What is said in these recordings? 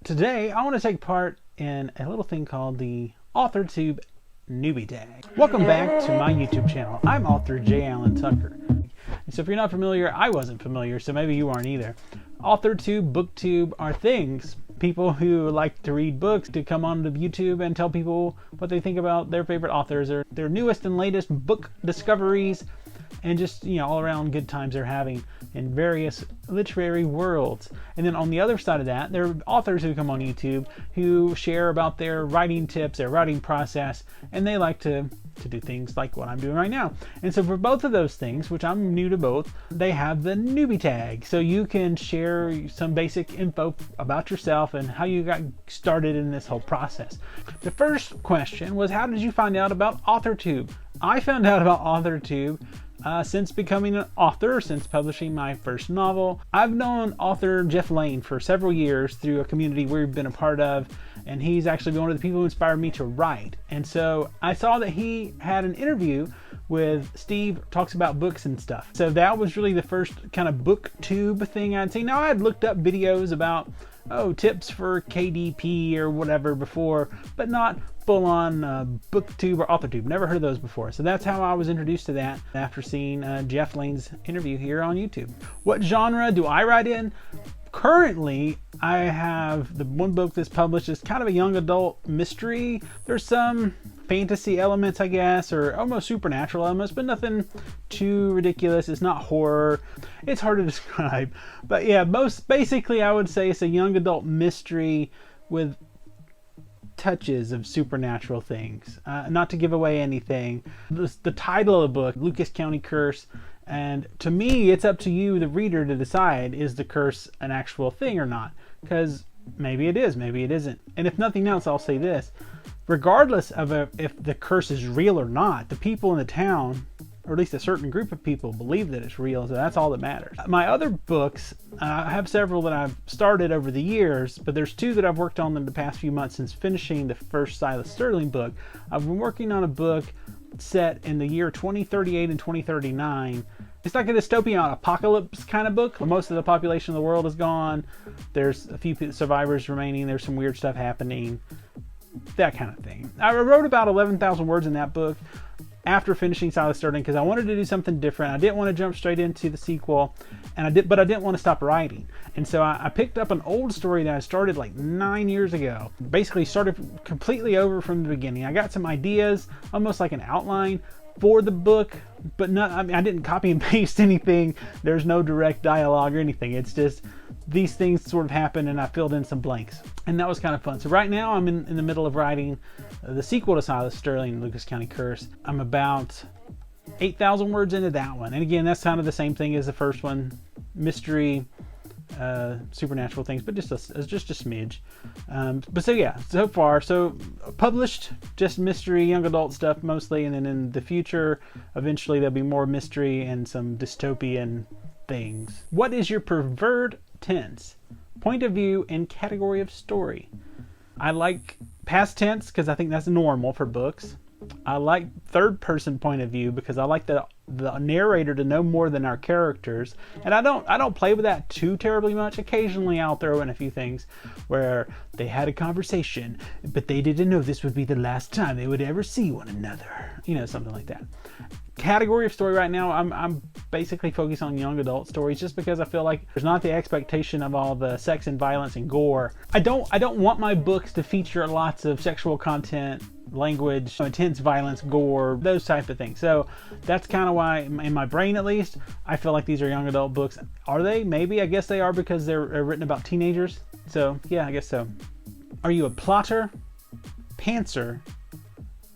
Today, I want to take part in a little thing called the AuthorTube NEWBIE tag. Welcome back to my YouTube channel. I'm author J. Allen Tucker. So if you're not familiar, I wasn't familiar, so maybe you aren't either. AuthorTube, BookTube are things. People who like to read books to come onto YouTube and tell people what they think about their favorite authors or their newest and latest book discoveries, and just, you know, all around good times they're having in various literary worlds. And then on the other side of that, there are authors who come on YouTube who share about their writing tips, their writing process, and they like to do things like what I'm doing right now. And so for both of those things, which I'm new to both, they have the newbie tag. So you can share some basic info about yourself and how you got started in this whole process. The first question was, how did you find out about AuthorTube? I found out about AuthorTube since becoming an author, since publishing my first novel. I've known author Jeff Lane for several years through a community we've been a part of, and he's actually been one of the people who inspired me to write. And so I saw that he had an interview with Steve Talks About Books and stuff. So that was really the first kind of booktube thing I'd seen. Now I had looked up videos about, tips for KDP or whatever before, but not full-on booktube or AuthorTube. Never heard of those before. So that's how I was introduced to that after seeing Jeff Lane's interview here on YouTube. What genre do I write in? Currently, I have the one book that's published is kind of a young adult mystery. There's some fantasy elements, I guess, or almost supernatural elements, but nothing too ridiculous. It's not horror. It's hard to describe. But yeah, basically I would say it's a young adult mystery with touches of supernatural things. Not to give away anything. The title of the book, Lucas County Curse, and to me, it's up to you, the reader, to decide, is the curse an actual thing or not? Because maybe it is, maybe it isn't. And if nothing else, I'll say this. Regardless of if the curse is real or not, the people in the town, or at least a certain group of people, believe that it's real, so that's all that matters. My other books, I have several that I've started over the years, but there's two that I've worked on in the past few months since finishing the first Sylas Sterling book. I've been working on a book set in the year 2038 and 2039. It's like a dystopian apocalypse kind of book. Most of the population of the world is gone. There's a few survivors remaining. There's some weird stuff happening. That kind of thing. I wrote about 11,000 words in that book after finishing Sylas Sterling because I wanted to do something different. I didn't want to jump straight into the sequel, but I didn't want to stop writing. And so I picked up an old story that I started like 9 years ago. Basically started completely over from the beginning. I got some ideas, almost like an outline for the book, but not, I didn't copy and paste anything. There's no direct dialogue or anything. It's just these things sort of happen and I filled in some blanks. And that was kind of fun. So right now I'm in the middle of writing the sequel to Sylas Sterling, Lucas County Curse. I'm about 8,000 words into that one. And again, that's kind of the same thing as the first one. Mystery, supernatural things, but just a smidge. But so yeah, so far, so published just mystery, young adult stuff mostly, and then in the future, eventually there'll be more mystery and some dystopian things. What is your preferred tense, point of view, and category of story? I like past tense because I think that's normal for books. I like third person point of view because I like the narrator to know more than our characters, and I don't play with that too terribly much. Occasionally I'll throw in a few things where they had a conversation but they didn't know this would be the last time they would ever see one another, something like that. Category of story right now, I'm basically focused on young adult stories just because I feel like there's not the expectation of all the sex and violence and gore. I don't want my books to feature lots of sexual content, language, intense violence, gore, those type of things. So that's kind of why, in my brain at least, I feel like these are young adult books. Are they? Maybe. I guess they are because they're written about teenagers. So yeah, I guess so. Are you a plotter, pantser,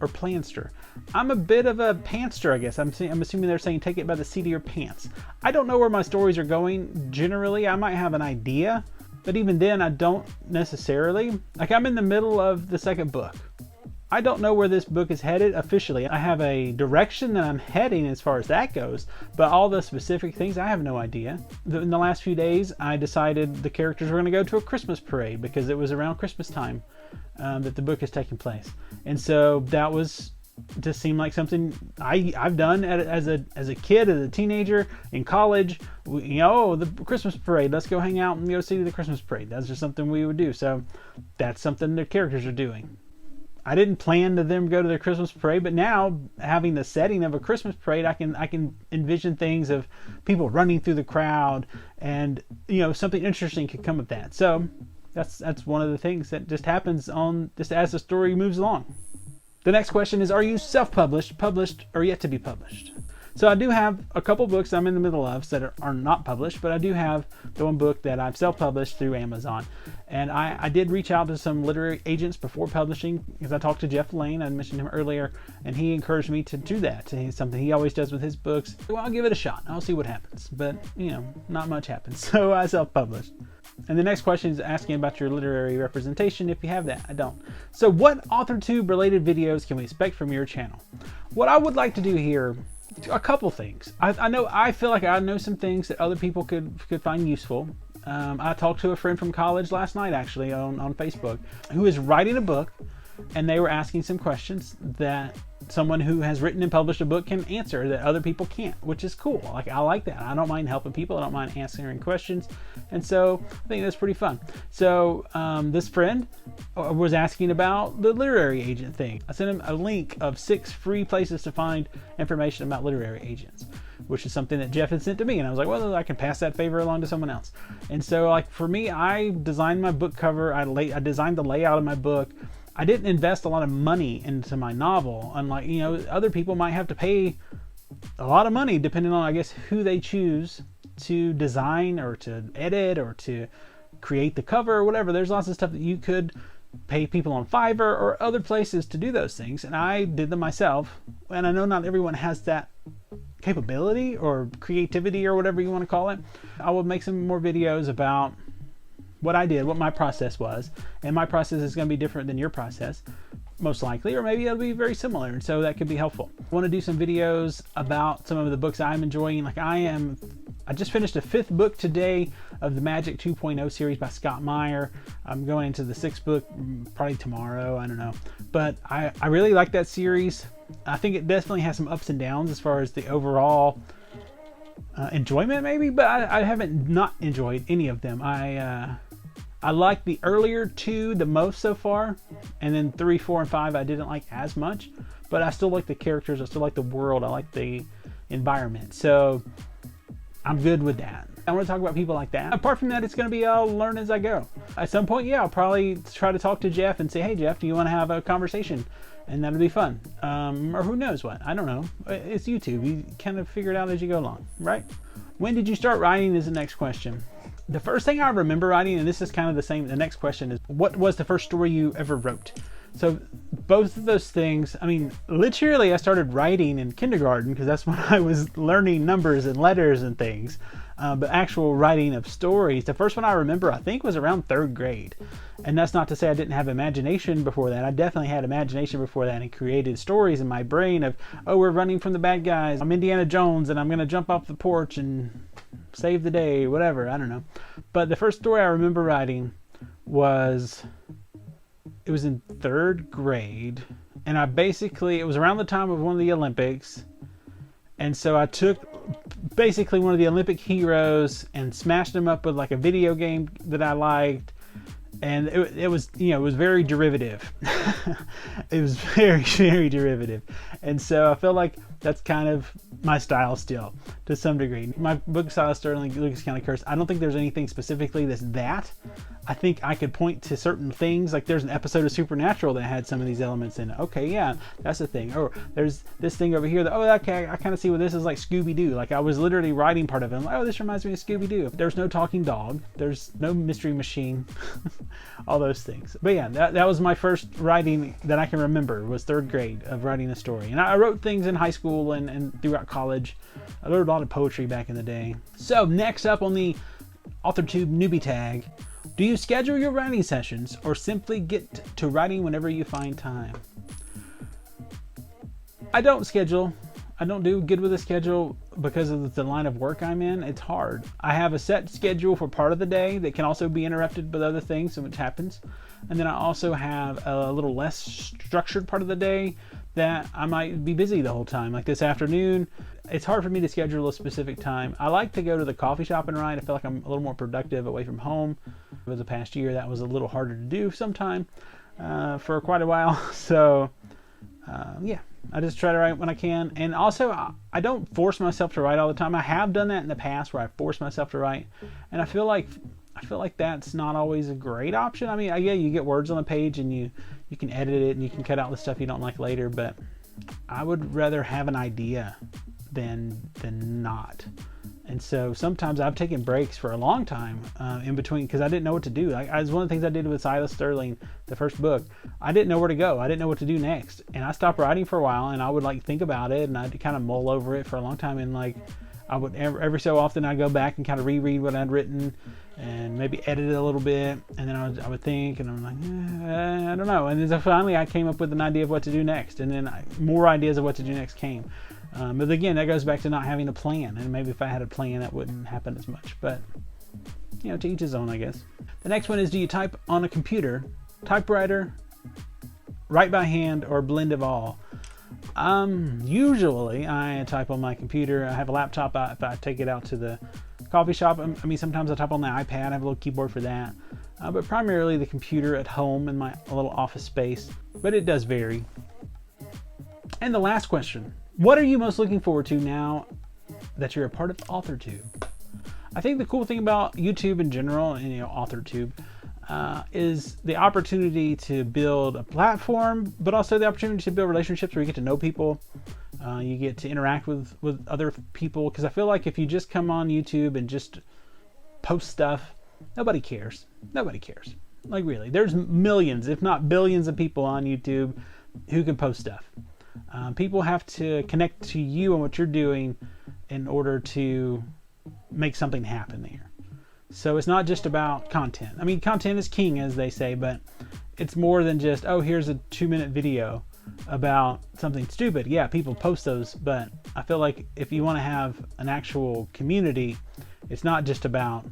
or planster? I'm a bit of a pantster, I guess. I'm assuming they're saying take it by the seat of your pants. I don't know where my stories are going generally. I might have an idea, but even then I don't necessarily. Like, I'm in the middle of the second book. I don't know where this book is headed officially. I have a direction that I'm heading as far as that goes, but all the specific things, I have no idea. In the last few days, I decided the characters were going to go to a Christmas parade because it was around Christmas time that the book is taking place. And so that was just seemed like something I've done as a kid, as a teenager, in college. You know, oh, the Christmas parade, let's go hang out and go see the Christmas parade. That's just something we would do. So that's something the characters are doing. I didn't plan to them go to the Christmas parade, but now having the setting of a Christmas parade, I can envision things of people running through the crowd, and you know, something interesting could come of that. So that's one of the things that just happens on just as the story moves along. The next question is, are you self-published, published, or yet to be published? So I do have a couple books I'm in the middle of that are not published, but I do have the one book that I've self-published through Amazon. And I did reach out to some literary agents before publishing, because I talked to Jeff Lane, I mentioned him earlier, and he encouraged me to do that. It's something he always does with his books. Well, I'll give it a shot. I'll see what happens. But, you know, not much happens. So I self-published. And the next question is asking about your literary representation, if you have that. I don't. So what AuthorTube related videos can we expect from your channel? What I would like to do here, a couple things. I feel like I know some things that other people could find useful. I talked to a friend from college last night, actually, on Facebook, who is writing a book, and they were asking some questions that someone who has written and published a book can answer that other people can't, which is cool. Like, I like that. I don't mind helping people. I don't mind answering questions. And so I think that's pretty fun. So this friend was asking about the literary agent thing. I sent him a link of 6 free places to find information about literary agents, which is something that Jeff had sent to me. And I was like, well, I can pass that favor along to someone else. And so, like, for me, I designed my book cover. I designed the layout of my book. I didn't invest a lot of money into my novel, unlike, you know, other people might have to pay a lot of money depending on, I guess, who they choose to design or to edit or to create the cover or whatever. There's lots of stuff that you could pay people on Fiverr or other places to do those things, and I did them myself. And I know not everyone has that capability or creativity or whatever you want to call it. I will make some more videos about what I did, what my process was, and my process is going to be different than your process, most likely, or maybe it'll be very similar, and so that could be helpful. I want to do some videos about some of the books I'm enjoying. Like I just finished a 5th book today of the Magic 2.0 series by Scott Meyer. I'm going into the 6th book probably tomorrow, I don't know. But I really like that series. I think it definitely has some ups and downs as far as the overall enjoyment maybe, but I haven't not enjoyed any of them. I like the earlier 2 the most so far, and then 3, 4, and 5 I didn't like as much, but I still like the characters, I still like the world, I like the environment, so I'm good with that. I want to talk about people like that. Apart from that, it's going to be I'll learn as I go. At some point, yeah, I'll probably try to talk to Jeff and say, hey Jeff, do you want to have a conversation? And that'll be fun. Or who knows what, I don't know. It's YouTube, you kind of figure it out as you go along, right? When did you start writing is the next question. The first thing I remember writing, and this is kind of the same, the next question is, what was the first story you ever wrote? So both of those things, I mean, literally I started writing in kindergarten because that's when I was learning numbers and letters and things. But actual writing of stories, the first one I remember, I think, was around 3rd grade. And that's not to say I didn't have imagination before that. I definitely had imagination before that and created stories in my brain of, oh, we're running from the bad guys. I'm Indiana Jones and I'm going to jump off the porch and save the day, whatever, I don't know. But the first story I remember writing was, it was in 3rd grade. And it was around the time of one of the Olympics. And so I took basically one of the Olympic heroes and smashed him up with like a video game that I liked. And it was, you know, it was very derivative. It was very, very derivative. And so I feel like that's kind of my style still, to some degree. My book style is certainly Lucas County Curse. I don't think there's anything specifically that's that. I think I could point to certain things, like there's an episode of Supernatural that had some of these elements in it. Okay, yeah, that's the thing. Or there's this thing over here that, oh, okay, I kind of see what this is like Scooby-Doo. Like I was literally writing part of it. I'm like, oh, this reminds me of Scooby-Doo. There's no talking dog. There's no mystery machine. All those things. But yeah, that was my first writing that I can remember, was 3rd grade of writing a story. And I wrote things in high school and throughout college. I wrote a lot of poetry back in the day. So next up on the AuthorTube newbie tag, do you schedule your writing sessions or simply get to writing whenever you find time? I don't schedule. I don't do good with a schedule because of the line of work I'm in. It's hard. I have a set schedule for part of the day that can also be interrupted with other things, which happens. And then I also have a little less structured part of the day that I might be busy the whole time. Like this afternoon, it's hard for me to schedule a specific time. I like to go to the coffee shop and write. I feel like I'm a little more productive away from home. Over the past year, that was a little harder to do sometime for quite a while. So yeah, I just try to write when I can. And also, I don't force myself to write all the time. I have done that in the past where I forced myself to write, and I feel like that's not always a great option. I mean, yeah, you get words on the page and you can edit it and you can cut out the stuff you don't like later, but I would rather have an idea than not. And so sometimes I've taken breaks for a long time in between because I didn't know what to do. It's one of the things I did with Sylas Sterling, the first book. I didn't know where to go. I didn't know what to do next. And I stopped writing for a while, and I would like think about it, and I'd kind of mull over it for a long time. And like I would every so often I'd go back and kind of reread what I'd written and maybe edit it a little bit. And then I would think, and I'm like, I don't know. And then so finally I came up with an idea of what to do next. And then more ideas of what to do next came. But again, that goes back to not having a plan, and maybe if I had a plan that wouldn't happen as much, but you know, to each his own, I guess. The next one is, do you type on a computer, typewriter, write by hand, or blend of all? Usually I type on my computer. I have a laptop. If I take it out to the coffee shop, I mean, sometimes I type on the iPad. I have a little keyboard for that, but primarily the computer at home in my little office space, but it does vary. And the last question, what are you most looking forward to now that you're a part of AuthorTube? I think the cool thing about YouTube in general, and AuthorTube, is the opportunity to build a platform, but also the opportunity to build relationships where you get to know people. You get to interact with other people, because I feel like if you just come on YouTube and just post stuff, nobody cares. Nobody cares. Like really, there's millions, if not billions of people on YouTube who can post stuff. People have to connect to you and what you're doing in order to make something happen there. So it's not just about content. I mean, content is king, as they say, but it's more than just, oh, here's a 2-minute video about something stupid. Yeah, people post those, but I feel like if you want to have an actual community, it's not just about,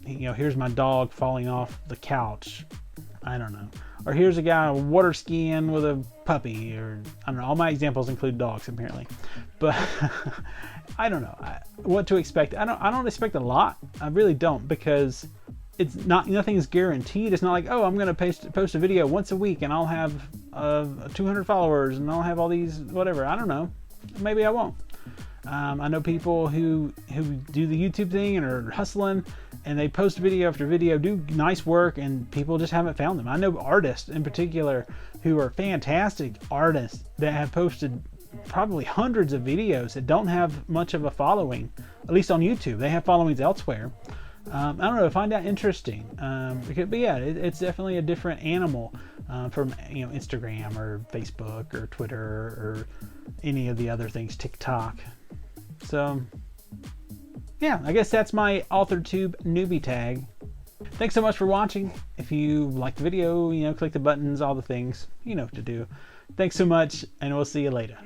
here's my dog falling off the couch. I don't know. Or here's a guy water skiing with a puppy, or I don't know. All my examples include dogs, apparently. But I don't know what to expect. I don't expect a lot. I really don't, because it's not, nothing is guaranteed. It's not like, oh, I'm going to post a video once a week and I'll have 200 followers and I'll have all these whatever. I don't know. Maybe I won't. I know people who do the YouTube thing and are hustling, and they post video after video, do nice work, and people just haven't found them. I know artists in particular who are fantastic artists that have posted probably hundreds of videos that don't have much of a following, at least on YouTube. They have followings elsewhere. I don't know, I find that interesting. But yeah, it's definitely a different animal from Instagram or Facebook or Twitter or any of the other things, TikTok. So yeah, I guess that's my AuthorTube newbie tag. Thanks so much for watching. If you like the video, click the buttons, all the things, you know what to do. Thanks so much, and we'll see you later.